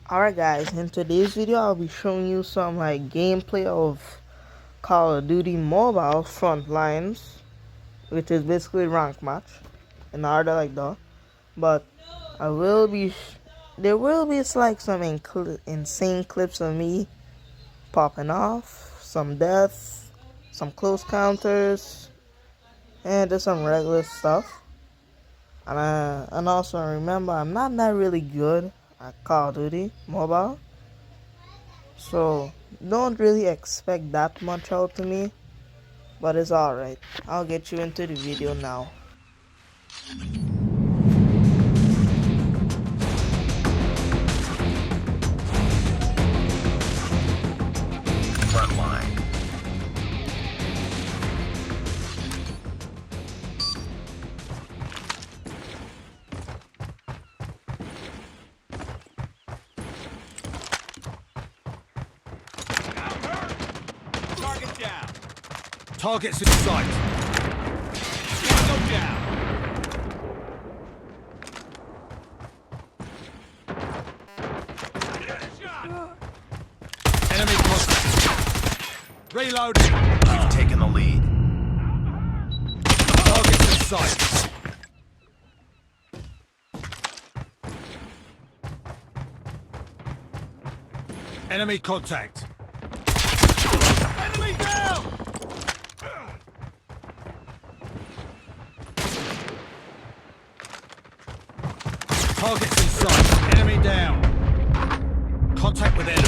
Alright guys, in today's video I'll be showing you some gameplay of Call of Duty Mobile Frontlines, which is basically rank match in order like that. But I will be there will be some insane clips of me popping off, some deaths, some close counters, and just some regular stuff. And also remember, I'm not that really good at Call of Duty Mobile. So don't really expect that much out of me, but it's alright. I'll get you into the video now. Frontline. Target down. Targets in sight. Go down. Enemy contact. Reloading. You've taken the lead. Targets in sight. Enemy contact. Enemy down. Targets in sight. Enemy down. Contact with enemy.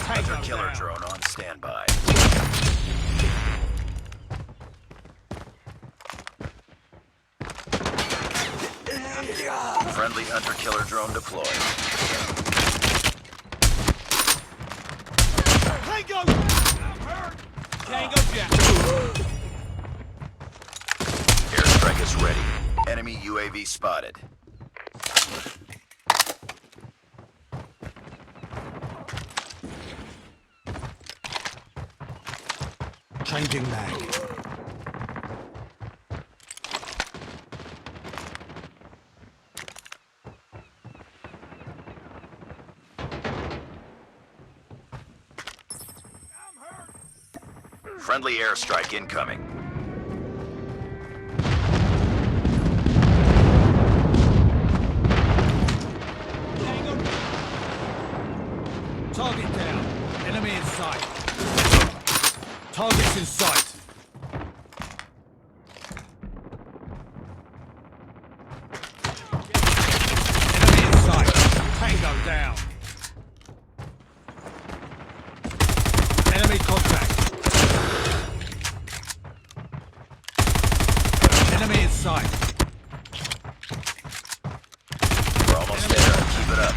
Hunter killer drone on standby. Friendly hunter killer drone deployed. Tango. I'm hurt. Tango down. Airstrike is ready. Enemy UAV spotted. Changing mag. Friendly airstrike incoming. Tango. Target down. Enemy in sight. Targets in sight. Enemy in sight. Tango down. Enemy contact. Enemy in sight. We're almost there. Keep it up.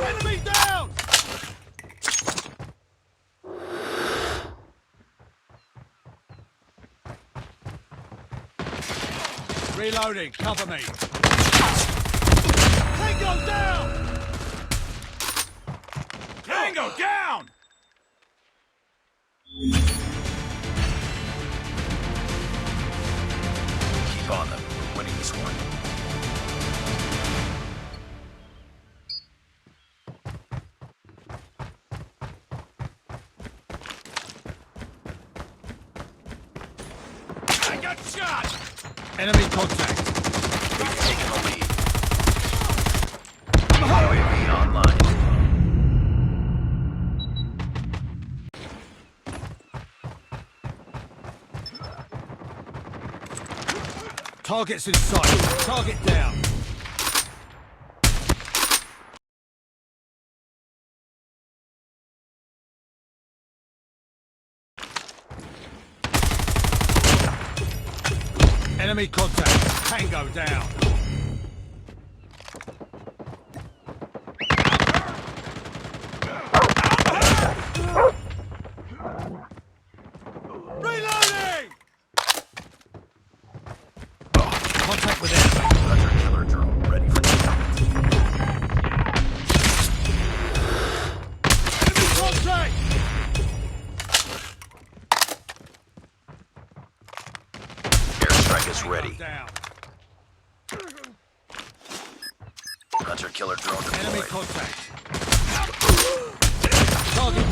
Enemy down. Reloading. Cover me. Tango down. Tango down. Keep on them. We're winning this one. I got shot. Enemy contact. We've taken the lead. UAV online. Targets in sight. Target down. Enemy contact. Tango down. Reloading. Contact with enemy. Hunter killer drone. Hunter-killer drone Enemy deployed. contact. Target.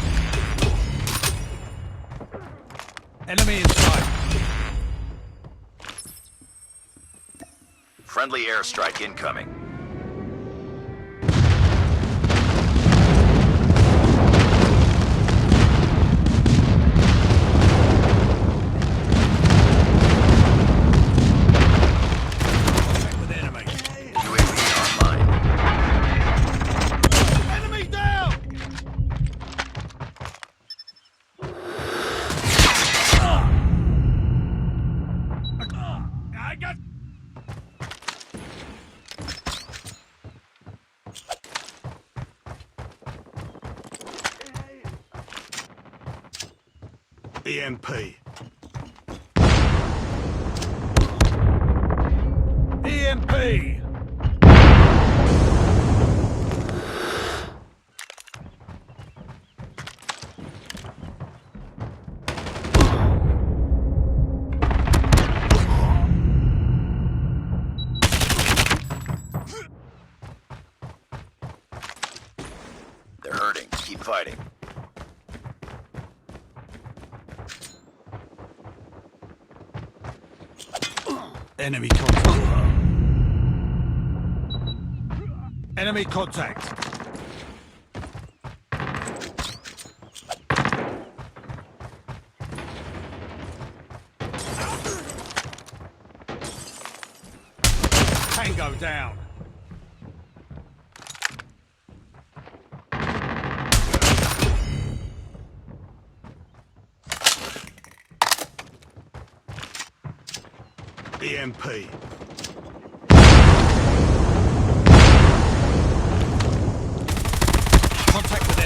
Enemy in sight. Friendly airstrike incoming. Contact with enemy. UAV online. Enemy down! I got. EMP. EMP! They're hurting. Keep fighting. Enemy contact. Enemy contact. Tango down. EMP. Contact with